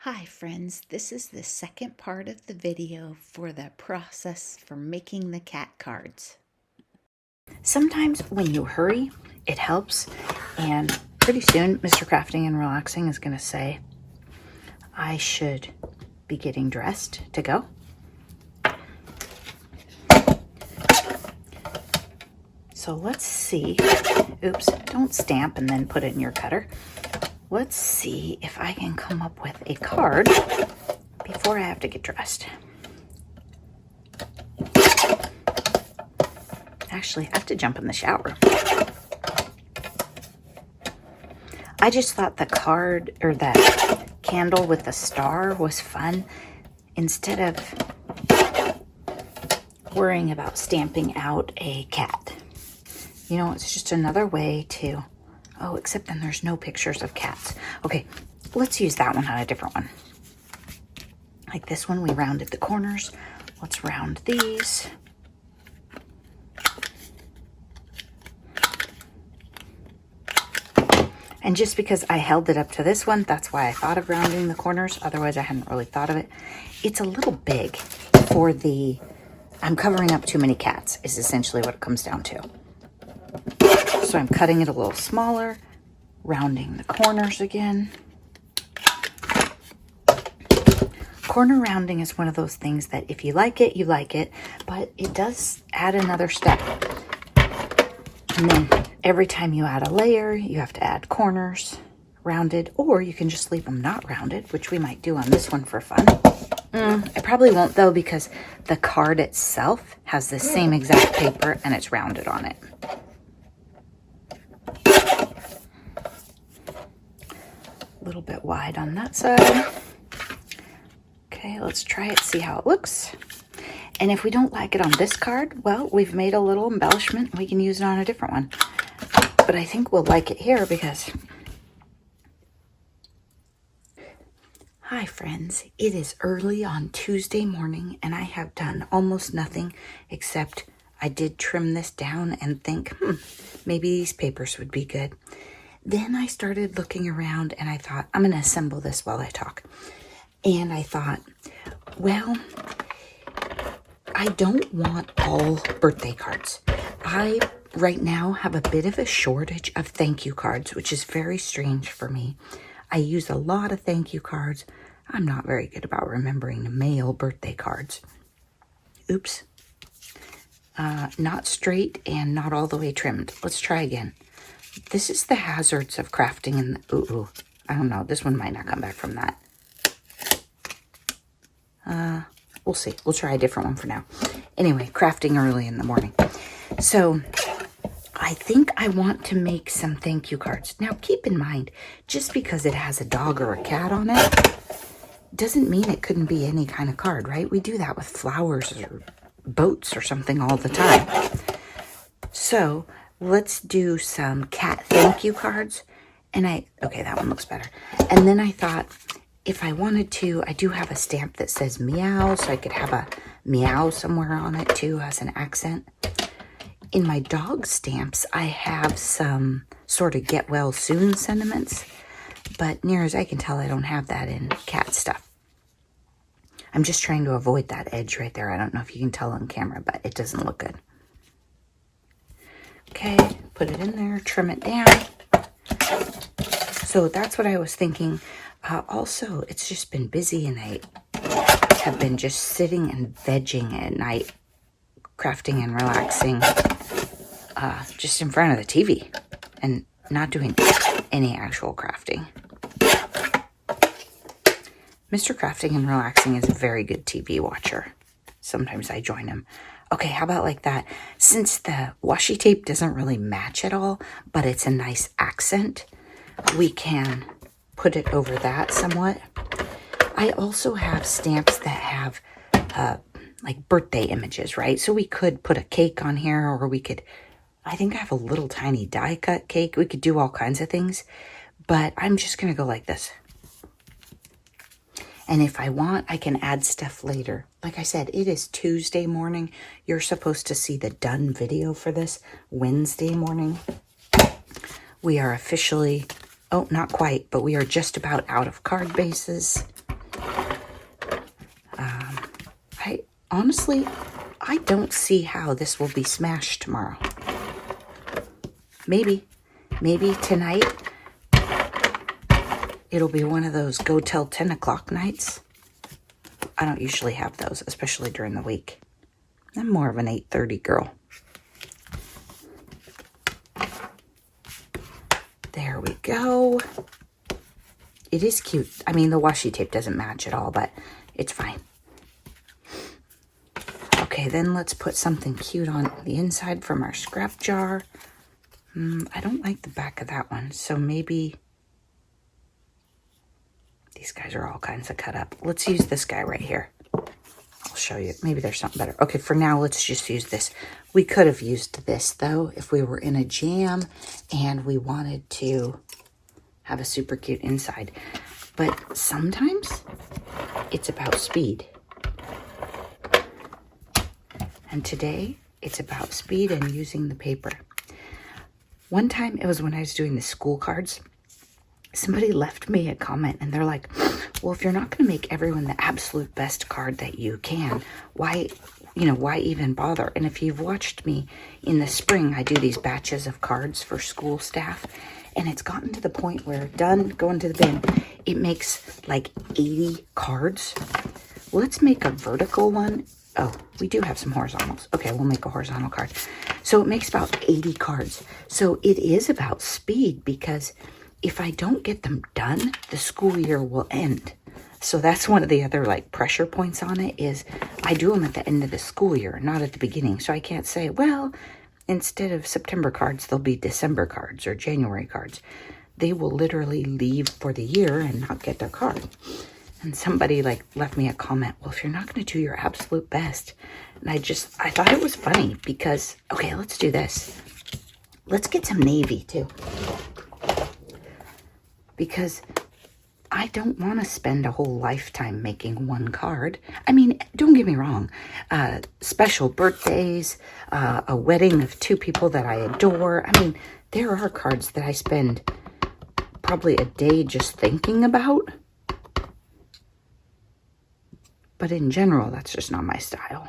Hi friends, this is the second part of the video for the process for making the cat cards. Sometimes when you hurry, it helps, and pretty soon Mr. Crafting and Relaxing is going to say I should be getting dressed to go. So let's see, oops, don't stamp and then put it in your cutter. Let's see if I can come up with a card before I have to get dressed. Actually, I have to jump in the shower. I just thought the card or the candle with the star was fun instead of worrying about stamping out a cat. You know, it's just another way to, oh, except then there's no pictures of cats. Okay, let's use that one on a different one. Like this one, we rounded the corners. Let's round these. And just because I held it up to this one, that's why I thought of rounding the corners. Otherwise, I hadn't really thought of it. It's a little big for the, I'm covering up too many cats is essentially what it comes down to. So I'm cutting it a little smaller, rounding the corners again. Corner rounding is one of those things that if you like it, but it does add another step. And then every time you add a layer, you have to add corners rounded, or you can just leave them not rounded, which we might do on this one for fun. I probably won't though, because the card itself has the same exact paper and it's rounded on it. A little bit wide on that side. Okay, let's try it, see how it looks. And if we don't like it on this card, well, we've made a little embellishment. We can use it on a different one. But I think we'll like it here because... Hi friends, it is early on Tuesday morning and I have done almost nothing except I did trim this down and think, maybe these papers would be good. Then I started looking around and I thought, I'm going to assemble this while I talk. And I thought, well, I don't want all birthday cards. I, right now, have a bit of a shortage of thank you cards, which is very strange for me. I use a lot of thank you cards. I'm not very good about remembering to mail birthday cards. Oops. Not straight and not all the way trimmed. Let's try again. This is the hazards of crafting in the, ooh, I don't know. This one might not come back from that. We'll see. We'll try a different one for now. Anyway, crafting early in the morning. So I think I want to make some thank you cards. Now, keep in mind, just because it has a dog or a cat on it, doesn't mean it couldn't be any kind of card, right? We do that with flowers or boats or something all the time. So let's do some cat thank you cards. And okay, that one looks better. And then I thought, if I wanted to, I do have a stamp that says meow, so I could have a meow somewhere on it too as an accent. In my dog stamps, I have some sort of get well soon sentiments, but near as I can tell, I don't have that in cat stuff. I'm just trying to avoid that edge right there. I don't know if you can tell on camera, but it doesn't look good. Okay, put it in there, trim it down. So that's what I was thinking. Also, it's just been busy and I have been just sitting and vegging at night, crafting and relaxing, just in front of the TV and not doing any actual crafting. Mr. Crafting and Relaxing is a very good TV watcher. Sometimes I join him. Okay, how about like that? Since the washi tape doesn't really match at all, but it's a nice accent, we can put it over that somewhat. I also have stamps that have like birthday images, right? So we could put a cake on here, or we could, I think I have a little tiny die cut cake. We could do all kinds of things, but I'm just going to go like this. And if I want, I can add stuff later. Like I said, it is Tuesday morning. You're supposed to see the done video for this Wednesday morning. We are officially, oh, not quite, but we are just about out of card bases. honestly, I don't see how this will be smashed tomorrow. Maybe tonight it'll be one of those go till 10 o'clock nights. I don't usually have those, especially during the week. I'm more of an 8:30 girl. There we go. It is cute. I mean, the washi tape doesn't match at all, but it's fine. Okay, then let's put something cute on the inside from our scrap jar. I don't like the back of that one, so maybe these guys are all kinds of cut up. Let's use this guy right here. I'll show you. Maybe there's something better. Okay, for now, let's just use this. We could have used this, though, if we were in a jam and we wanted to have a super cute inside. But sometimes it's about speed. And today, it's about speed and using the paper. One time, it was when I was doing the school cards. Somebody left me a comment and they're like, well, if you're not going to make everyone the absolute best card that you can, why even bother? And if you've watched me in the spring, I do these batches of cards for school staff. And it's gotten to the point where done, going to the bin, it makes like 80 cards. Let's make a vertical one. Oh, we do have some horizontals. Okay, we'll make a horizontal card. So it makes about 80 cards. So it is about speed because if I don't get them done, the school year will end. So that's one of the other like pressure points on it is I do them at the end of the school year, not at the beginning. So I can't say, well, instead of September cards, they'll be December cards or January cards. They will literally leave for the year and not get their card. And somebody like left me a comment, well, if you're not going to do your absolute best. And I thought it was funny because, okay, let's do this. Let's get some navy too. Because I don't want to spend a whole lifetime making one card. I mean, don't get me wrong. Special birthdays, a wedding of two people that I adore. I mean, there are cards that I spend probably a day just thinking about. But in general, that's just not my style.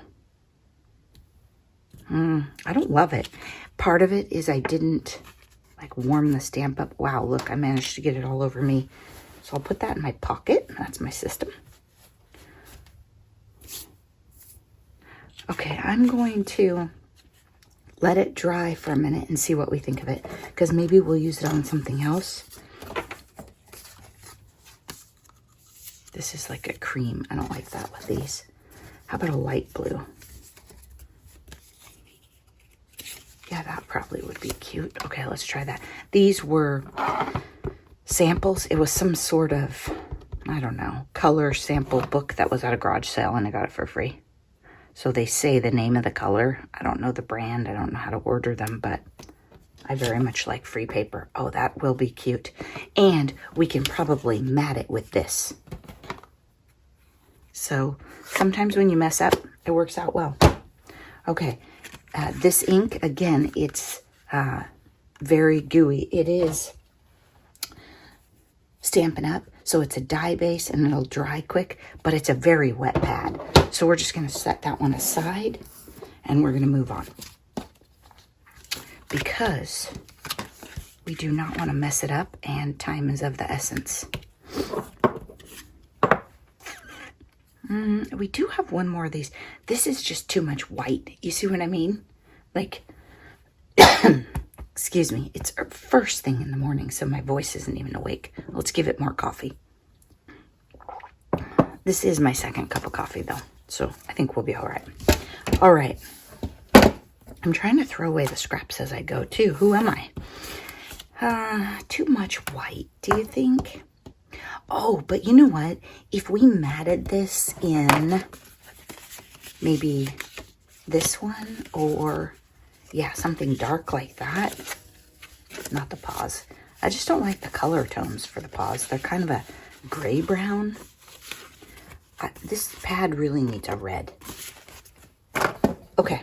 I don't love it. Part of it is I didn't like warm the stamp up. Wow, look, I managed to get it all over me. So I'll put that in my pocket. That's my system. Okay, I'm going to let it dry for a minute and see what we think of it. Because maybe we'll use it on something else. This is like a cream. I don't like that with these. How about a light blue? Yeah, that probably would be cute. Okay, let's try that. These were samples. It was some sort of, I don't know, color sample book that was at a garage sale and I got it for free. So they say the name of the color. I don't know the brand. I don't know how to order them, but I very much like free paper. Oh, that will be cute. And we can probably mat it with this. So sometimes when you mess up, it works out well. Okay, this ink, again, it's very gooey. It is Stampin' Up, so it's a dye base and it'll dry quick, but it's a very wet pad. So we're just going to set that one aside and we're going to move on. Because we do not want to mess it up and time is of the essence. We do have one more of these. This is just too much white. You see what I mean? Like, excuse me, it's first thing in the morning, so my voice isn't even awake. Let's give it more coffee. This is my second cup of coffee, though, so I think we'll be all right. All right. I'm trying to throw away the scraps as I go, too. Who am I? Too much white, do you think? Oh, but you know what? If we matted this in maybe this one or, yeah, something dark like that. Not the paws. I just don't like the color tones for the paws. They're kind of a gray-brown. This pad really needs a red. Okay,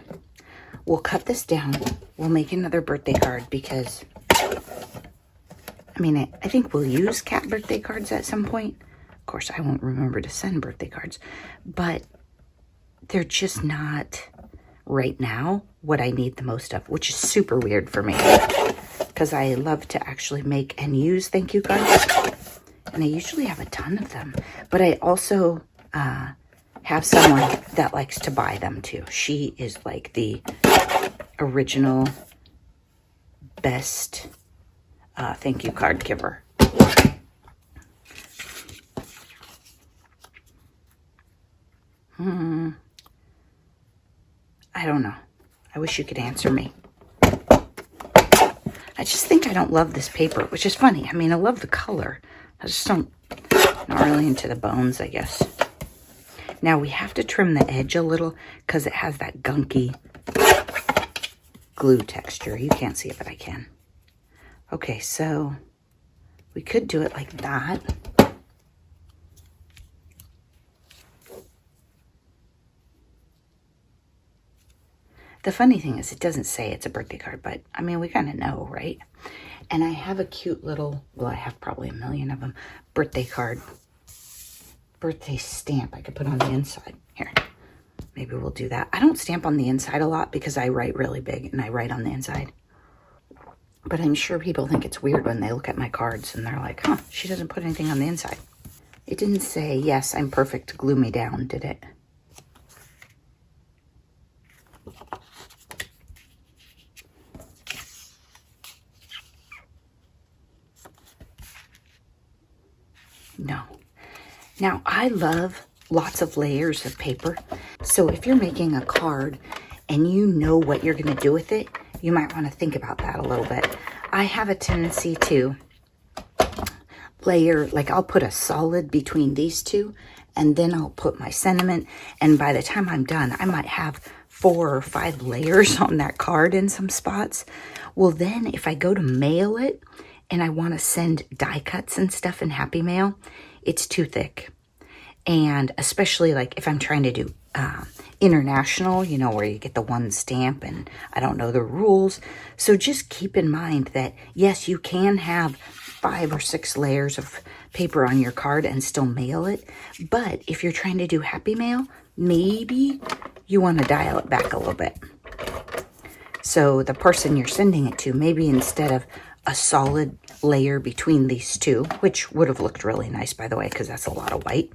we'll cut this down. We'll make another birthday card because, I mean, I think we'll use cat birthday cards at some point. Of course, I won't remember to send birthday cards, but they're just not right now what I need the most of, which is super weird for me because I love to actually make and use thank you cards. And I usually have a ton of them, but I also have someone that likes to buy them too. She is like the original best thank you card giver. I don't know. I wish you could answer me. I just think I don't love this paper, which is funny. I mean, I love the color. I just not really into the bones, I guess. Now we have to trim the edge a little because it has that gunky glue texture. You can't see it, but I can. Okay, so we could do it like that. The funny thing is it doesn't say it's a birthday card, but I mean, we kind of know, right? And I have a cute little, well, I have probably a million of them, birthday stamp I could put on the inside. Here, maybe we'll do that. I don't stamp on the inside a lot because I write really big and I write on the inside. But I'm sure people think it's weird when they look at my cards and they're like, huh, she doesn't put anything on the inside. It didn't say, yes, I'm perfect to glue me down, did it? No. Now, I love lots of layers of paper. So if you're making a card and you know what you're going to do with it, you might want to think about that a little bit. I have a tendency to layer, like I'll put a solid between these two, and then I'll put my sentiment. And by the time I'm done, I might have 4 or 5 layers on that card in some spots. Well, then if I go to mail it, and I want to send die cuts and stuff in Happy Mail, it's too thick. And especially like if I'm trying to do international, you know, where you get the one stamp and I don't know the rules. So just keep in mind that, yes, you can have 5 or 6 layers of paper on your card and still mail it. But if you're trying to do Happy Mail, maybe you want to dial it back a little bit. So the person you're sending it to, maybe instead of a solid layer between these two, which would have looked really nice, by the way, because that's a lot of white,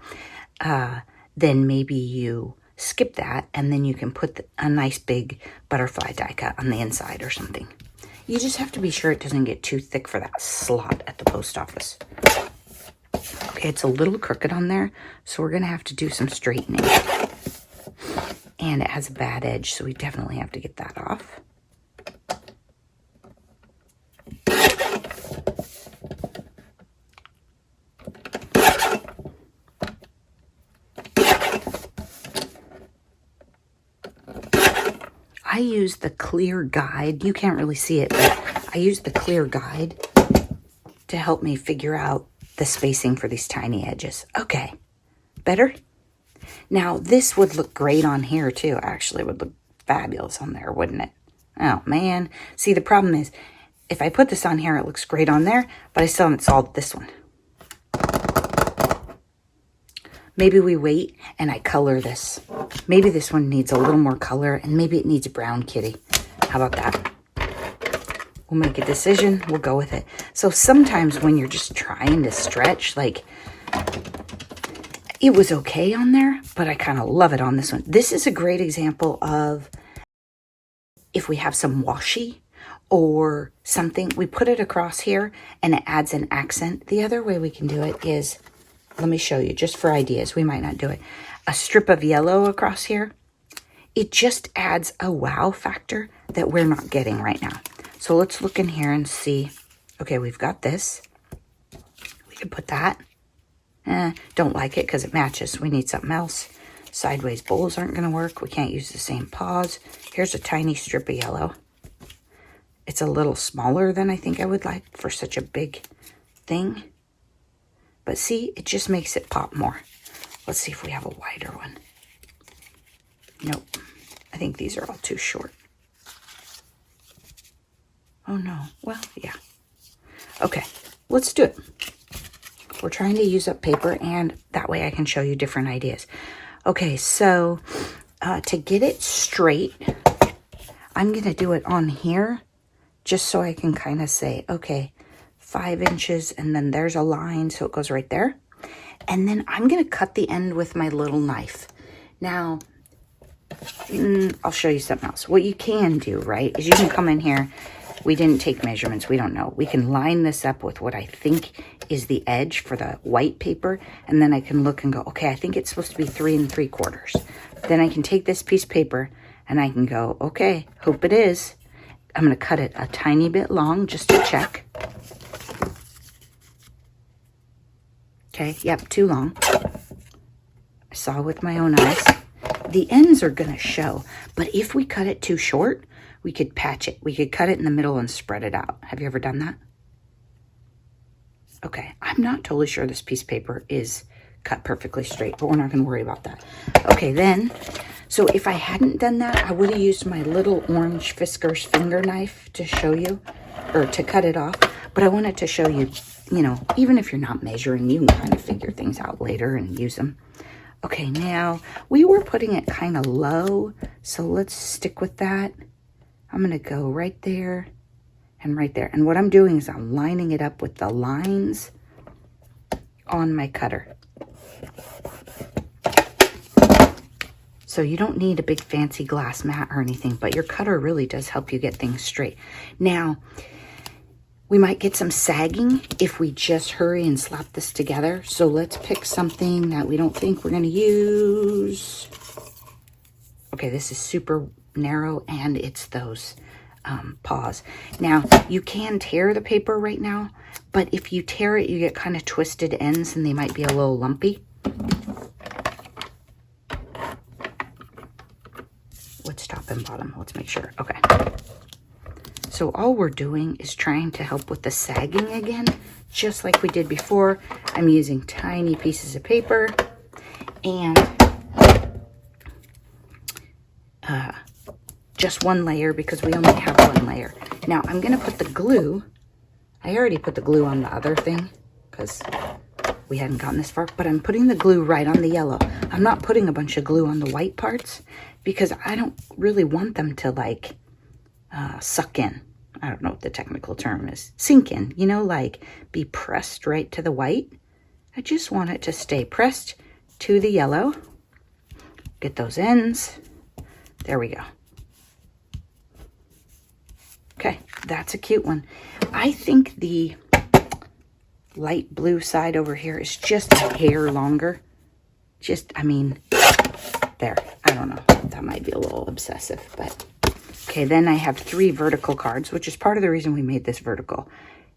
then maybe you skip that and then you can put a nice big butterfly die cut on the inside or something. You just have to be sure it doesn't get too thick for that slot at the post office. Okay, it's a little crooked on there, so we're going to have to do some straightening. And it has a bad edge, so we definitely have to get that off. I use the clear guide. You can't really see it, but I use the clear guide to help me figure out the spacing for these tiny edges. Okay, better? Now, this would look great on here too. Actually, would look fabulous on there, wouldn't it? Oh, man. See, the problem is, if I put this on here, it looks great on there, but I still haven't solved this one. Maybe we wait and I color this. Maybe this one needs a little more color and maybe it needs a brown kitty. How about that? We'll make a decision. We'll go with it. So sometimes when you're just trying to stretch, like it was okay on there, but I kind of love it on this one. This is a great example of if we have some washi or something, we put it across here and it adds an accent. The other way we can do it is, let me show you, just for ideas. We might not do it. A strip of yellow across here. It just adds a wow factor that we're not getting right now. So let's look in here and see. Okay, we've got this. We can put that. Don't like it because it matches. We need something else. Sideways bowls aren't going to work. We can't use the same paws. Here's a tiny strip of yellow. It's a little smaller than I think I would like for such a big thing. But see, it just makes it pop more. Let's see if we have a wider one. Nope. I think these are all too short. Oh no. Well, yeah. Okay, let's do it. We're trying to use up paper and that way I can show you different ideas. Okay, so to get it straight, I'm going to do it on here just so I can kind of say, okay, 5 inches, and then there's a line, so it goes right there. And then I'm going to cut the end with my little knife. Now, I'll show you something else. What you can do, right, is you can come in here. We didn't take measurements. We don't know. We can line this up with what I think is the edge for the white paper. And then I can look and go, okay, I think it's supposed to be 3 3/4. Then I can take this piece of paper and I can go, okay, hope it is. I'm going to cut it a tiny bit long just to check. Okay, yep, too long. I saw with my own eyes. The ends are going to show, but if we cut it too short, we could patch it. We could cut it in the middle and spread it out. Have you ever done that? Okay, I'm not totally sure this piece of paper is cut perfectly straight, but we're not going to worry about that. Okay, then, so if I hadn't done that, I would have used my little orange Fisker's finger knife to show you, or to cut it off. But I wanted to show you, you know, even if you're not measuring, you can kind of figure things out later and use them. Okay, now, we were putting it kind of low, so let's stick with that. I'm going to go right there and right there. And what I'm doing is I'm lining it up with the lines on my cutter. So you don't need a big fancy glass mat or anything, but your cutter really does help you get things straight. Now, we might get some sagging if we just hurry and slap this together. So let's pick something that we don't think we're going to use. Okay, this is super narrow and it's those paws. Now, you can tear the paper right now, but if you tear it, you get kind of twisted ends and they might be a little lumpy. What's top and bottom? Let's make sure. Okay. So all we're doing is trying to help with the sagging again, just like we did before. I'm using tiny pieces of paper and just one layer because we only have one layer. Now I'm going to put the glue. I already put the glue on the other thing because we hadn't gotten this far, but I'm putting the glue right on the yellow. I'm not putting a bunch of glue on the white parts because I don't really want them to like suck in. I don't know what the technical term is. Sink in, you know, like be pressed right to the white. I just want it to stay pressed to the yellow. Get those ends. There we go. Okay, that's a cute one. I think the light blue side over here is just a hair longer. Just, I mean, there. I don't know. That might be a little obsessive, but okay, then I have 3 vertical cards, which is part of the reason we made this vertical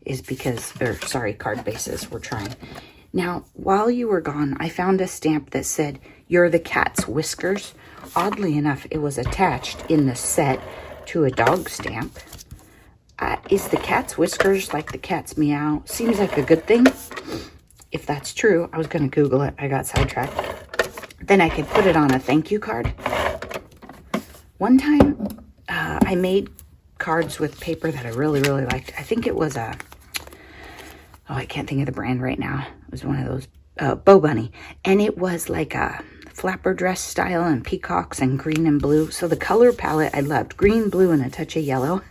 is because, or sorry, card bases we're trying. Now, while you were gone, I found a stamp that said, "You're the cat's whiskers." Oddly enough, it was attached in the set to a dog stamp. Is the cat's whiskers like the cat's meow? Seems like a good thing. If that's true, I was going to Google it. I got sidetracked. Then I could put it on a thank you card. One time, I made cards with paper that I really, really liked. I think it was a, oh, I can't think of the brand right now. It was one of those, Bow Bunny. And it was like a flapper dress style and peacocks and green and blue. So the color palette I loved. Green, blue, and a touch of yellow.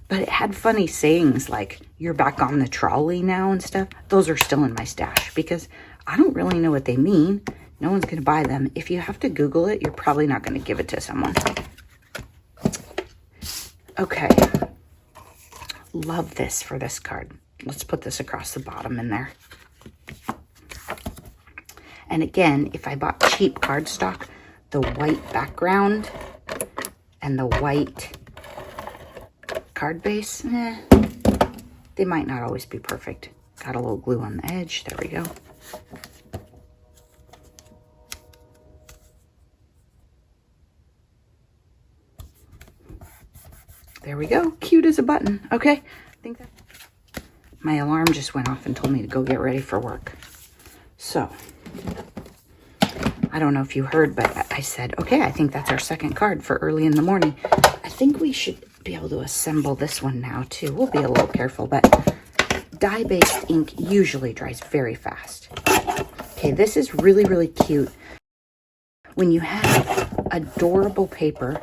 But it had funny sayings like, "You're back on the trolley now" and stuff. Those are still in my stash because I don't really know what they mean. No one's going to buy them. If you have to Google it, you're probably not going to give it to someone. Okay. Love this for this card. Let's put this across the bottom in there. And again, if I bought cheap cardstock, the white background and the white card base, they might not always be perfect. Got a little glue on the edge. There we go. There we go. Cute as a button. Okay. I think that my alarm just went off and told me to go get ready for work. So, I don't know if you heard, but I said, okay, I think that's our second card for early in the morning. I think we should be able to assemble this one now too. We'll be a little careful, but dye-based ink usually dries very fast. Okay, this is really, really cute. When you have adorable paper,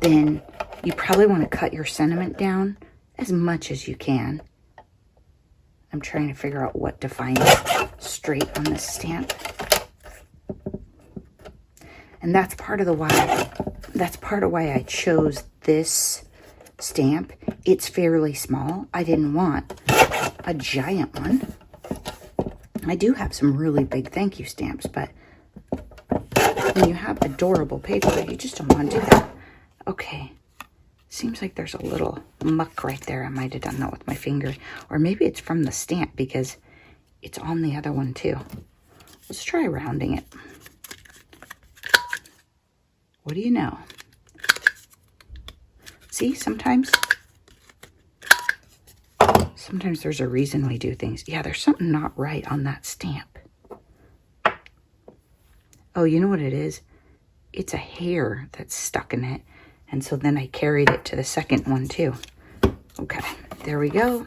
then you probably want to cut your sentiment down as much as you can. I'm trying to figure out what to find straight on this stamp. And that's part of why I chose this stamp. It's fairly small. I didn't want a giant one. I do have some really big thank you stamps, but when you have adorable paper, you just don't want to do that. Okay. Seems like there's a little muck right there. I might have done that with my finger. Or maybe it's from the stamp because it's on the other one too. Let's try rounding it. What do you know? See, sometimes there's a reason we do things. Yeah, there's something not right on that stamp. Oh, you know what it is? It's a hair that's stuck in it. And so then I carried it to the second one too. Okay, there we go.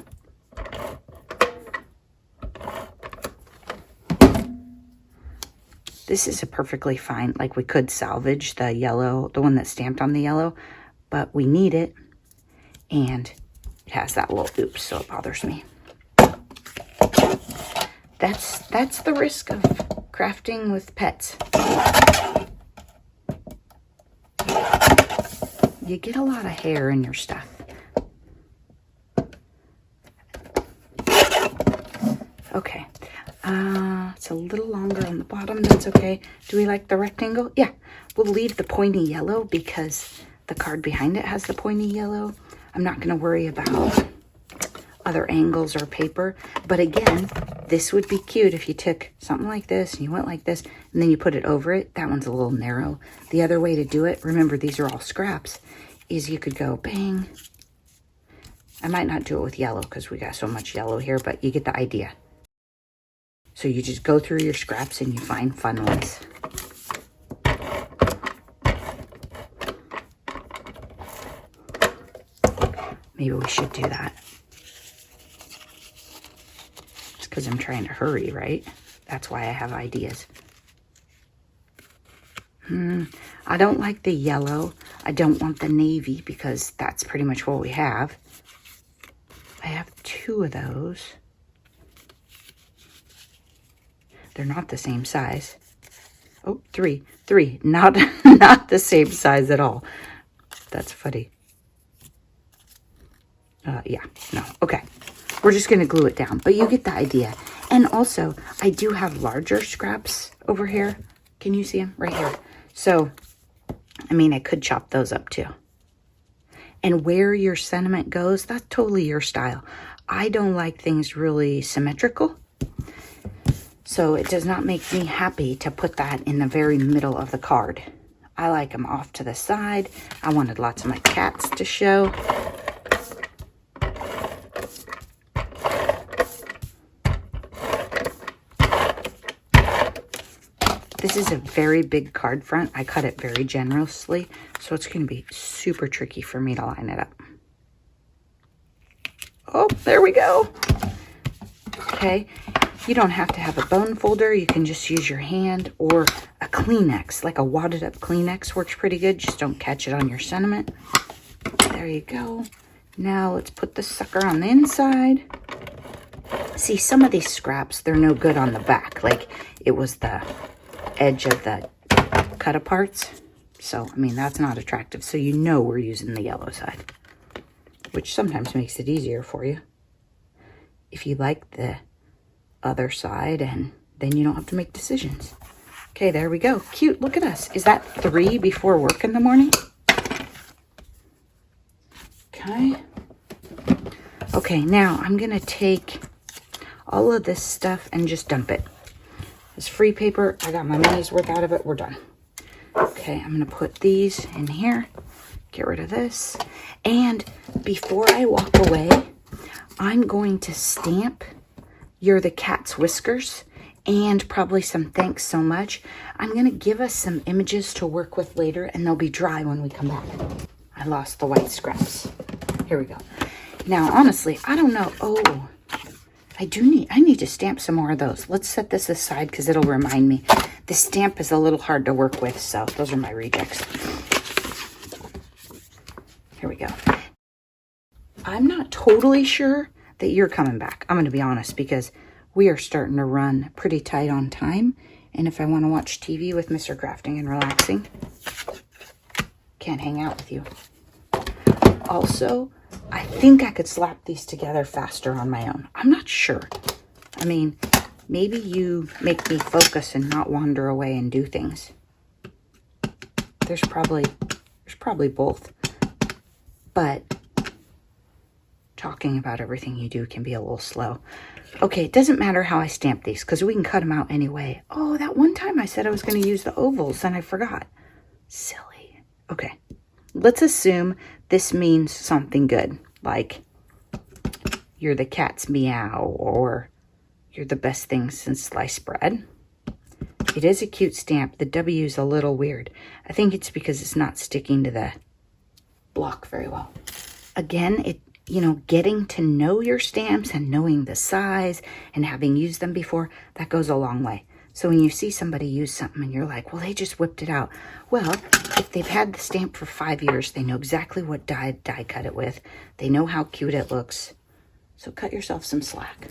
This is a perfectly fine, like we could salvage the yellow, the one that's stamped on the yellow, but we need it. And it has that little oops, so it bothers me. That's the risk of crafting with pets. You get a lot of hair in your stuff. Okay. It's a little longer on the bottom. That's okay. Do we like the rectangle? Yeah. We'll leave the pointy yellow because the card behind it has the pointy yellow. I'm not going to worry about other angles or paper. But again, this would be cute if you took something like this and you went like this and then you put it over it. That one's a little narrow. The other way to do it, remember these are all scraps, is you could go bang. I might not do it with yellow because we got so much yellow here, but you get the idea. So you just go through your scraps and you find fun ones. Maybe we should do that. It's because I'm trying to hurry, right? That's why I have ideas. I don't like the yellow. I don't want the navy because that's pretty much what we have. I have 2 of those. They're not the same size. Oh, 3. Not the same size at all. That's funny. Yeah, no, okay. We're just going to glue it down, but you get the idea. And also, I do have larger scraps over here. Can you see them? Right here. So, I mean, I could chop those up too. And where your sentiment goes, that's totally your style. I don't like things really symmetrical. So it does not make me happy to put that in the very middle of the card. I like them off to the side. I wanted lots of my cats to show. This is a very big card front. I cut it very generously, so it's going to be super tricky for me to line it up. Oh, there we go. Okay. You don't have to have a bone folder. You can just use your hand or a Kleenex, like a wadded up Kleenex works pretty good. Just don't catch it on your sentiment. There you go. Now let's put the sucker on the inside. See, some of these scraps, they're no good on the back. Like it was the edge of the cut aparts. So, I mean, that's not attractive. So you know we're using the yellow side, which sometimes makes it easier for you. If you like the other side, and then you don't have to make decisions. Okay, there we go. Cute. Look at us. Is that 3 before work in the morning? Okay. Okay, now I'm going to take all of this stuff and just dump it. It's free paper. I got my money's worth out of it. We're done. Okay, I'm going to put these in here. Get rid of this. And before I walk away, I'm going to stamp You're the Cat's whiskers and probably some thanks so much. I'm going to give us some images to work with later, and they'll be dry when we come back. I lost the white scraps. Here we go. Now, honestly, I don't know. Oh, I need to stamp some more of those. Let's set this aside because it'll remind me. The stamp is a little hard to work with, so those are my rejects. Here we go. I'm not totally sure that you're coming back. I'm going to be honest because we are starting to run pretty tight on time. And if I want to watch TV with Mr. Crafting and Relaxing, can't hang out with you. Also, I think I could slap these together faster on my own. I'm not sure. I mean, maybe you make me focus and not wander away and do things. There's probably both. But talking about everything you do can be a little slow. Okay, it doesn't matter how I stamp these because we can cut them out anyway. Oh, that one time I said I was going to use the ovals and I forgot. Silly. Okay, let's assume this means something good, like you're the cat's meow or you're the best thing since sliced bread. It is a cute stamp. The W is a little weird. I think it's because it's not sticking to the block very well. Again, getting to know your stamps and knowing the size and having used them before, that goes a long way. So when you see somebody use something and you're like, well, they just whipped it out. Well, if they've had the stamp for 5 years, they know exactly what die cut it with. They know how cute it looks. So cut yourself some slack.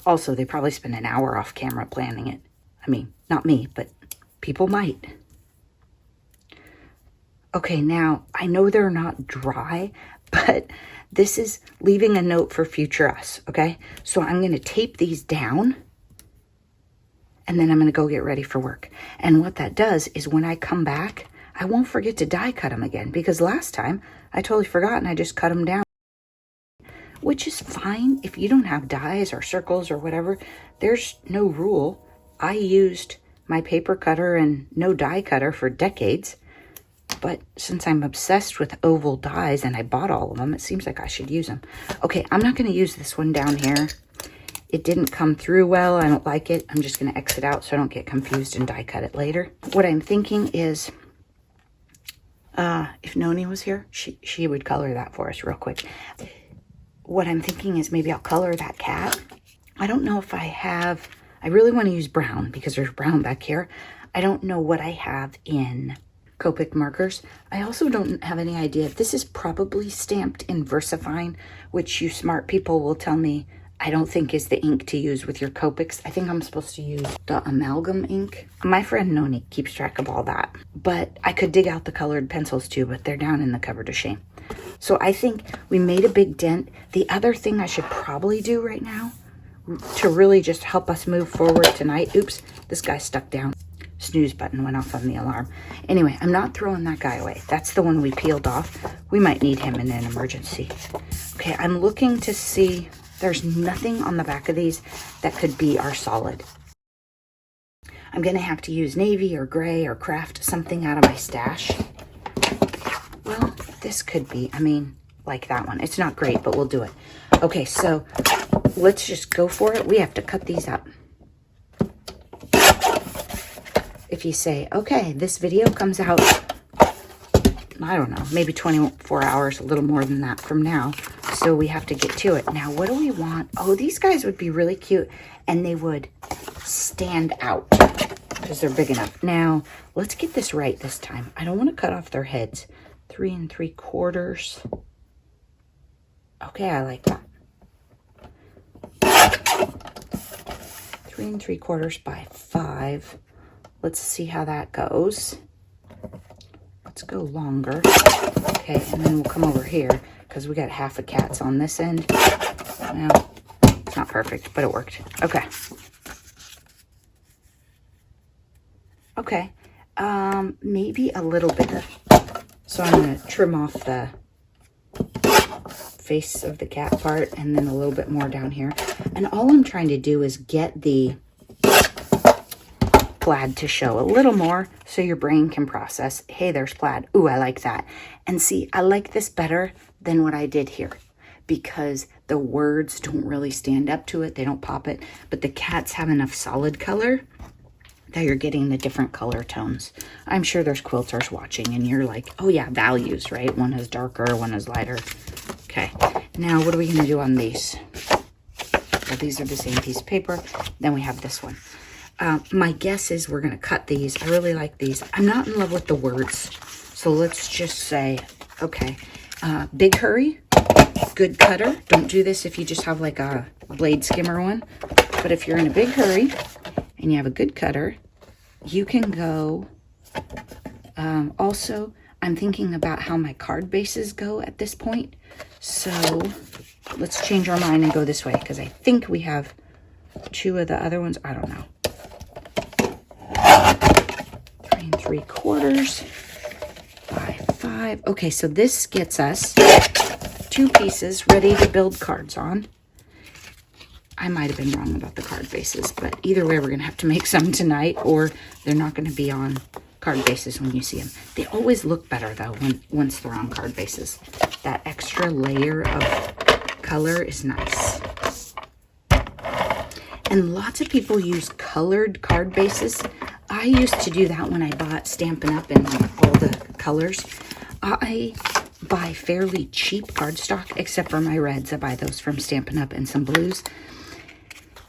Also, they probably spend an hour off camera planning it. I mean, not me, but people might. Okay, now, I know they're not dry, but this is leaving a note for future us, okay? So I'm going to tape these down, and then I'm going to go get ready for work. And what that does is when I come back, I won't forget to die cut them again, because last time I totally forgot and I just cut them down. Which is fine if you don't have dies or circles or whatever. There's no rule. I used my paper cutter and no die cutter for decades. But since I'm obsessed with oval dies and I bought all of them, it seems like I should use them. Okay, I'm not going to use this one down here. It didn't come through well. I don't like it. I'm just going to X it out so I don't get confused and die cut it later. What I'm thinking is, if Noni was here, she would color that for us real quick. What I'm thinking is maybe I'll color that cat. I don't know if I really want to use brown because there's brown back here. I don't know what I have in Copic markers. I also don't have any idea. This is probably stamped in VersaFine, which you smart people will tell me I don't think is the ink to use with your Copics. I think I'm supposed to use the amalgam ink. My friend Noni keeps track of all that. But I could dig out the colored pencils too, but they're down in the cupboard of shame. So I think we made a big dent. The other thing I should probably do right now to really just help us move forward tonight. Oops, this guy stuck down. Snooze button went off on the alarm. Anyway, I'm not throwing that guy away. That's the one we peeled off. We might need him in an emergency. Okay, I'm looking to see. There's nothing on the back of these that could be our solid. I'm going to have to use navy or gray or craft something out of my stash. Well, this could be, like that one. It's not great, but we'll do it. Okay, so let's just go for it. We have to cut these up. If you say, okay, this video comes out, I don't know, maybe 24 hours, a little more than that from now. So we have to get to it. Now, what do we want? Oh, these guys would be really cute and they would stand out because they're big enough. Now, let's get this right this time. I don't want to cut off their heads. 3 3/4. Okay, I like that. 3 3/4 by 5. Let's see how that goes. Let's go longer. Okay, and then we'll come over here because we got half a cat's on this end. Well, it's not perfect, but it worked. Okay. Okay. Maybe a little bit of. So I'm going to trim off the face of the cat part and then a little bit more down here. And all I'm trying to do is get the plaid to show a little more so your brain can process, hey, there's plaid. Ooh, I like that. And see, I like this better than what I did here because the words don't really stand up to it. They don't pop it. But the cats have enough solid color that you're getting the different color tones. I'm sure there's quilters watching and you're like, oh yeah, values, right? One is darker, one is lighter. Okay, now what are we gonna do on these? Well, these are the same piece of paper. Then we have this one. My guess is we're going to cut these. I really like these. I'm not in love with the words. So let's just say, okay, big hurry, good cutter. Don't do this if you just have like a blade skimmer one. But if you're in a big hurry and you have a good cutter, you can go. Also, I'm thinking about how my card bases go at this point. So let's change our mind and go this way, because I think we have 2 of the other ones. I don't know. 3 3/4 by 5. Okay, so this gets us 2 pieces ready to build cards on. I might have been wrong about the card bases, but either way, we're going to have to make some tonight, or they're not going to be on card bases when you see them. They always look better, though, once they're on card bases. That extra layer of color is nice. And lots of people use colored card bases. I used to do that when I bought Stampin' Up! And all the colors. I buy fairly cheap cardstock, except for my reds. I buy those from Stampin' Up! And some blues.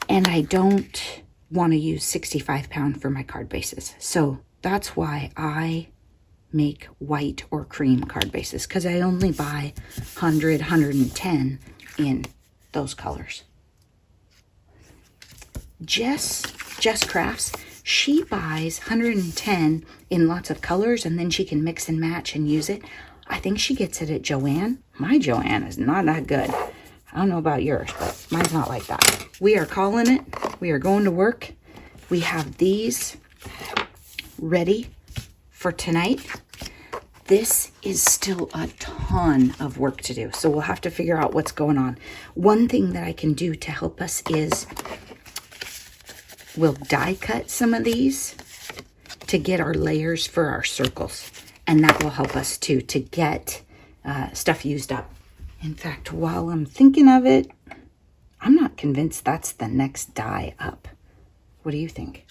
And I don't want to use 65-pound for my card bases. So that's why I make white or cream card bases, because I only buy 100, 110 in those colors. Jess Crafts, she buys 110 in lots of colors, and then she can mix and match and use it. I think she gets it at Joann. My Joann is not that good. I don't know about yours, but mine's not like that. We are calling it. We are going to work. We have these ready for tonight. This is still a ton of work to do, so we'll have to figure out what's going on. One thing that I can do to help us is we'll die cut some of these to get our layers for our circles, and that will help us too to get stuff used up. In fact, while I'm thinking of it, I'm not convinced that's the next die up. What do you think?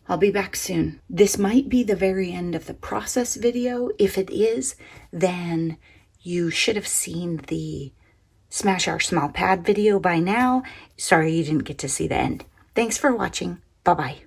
I'll be back soon. This might be the very end of the process video. If it is, then you should have seen the Smash Our Small Pad video by now. Sorry you didn't get to see the end. Thanks for watching. Bye-bye.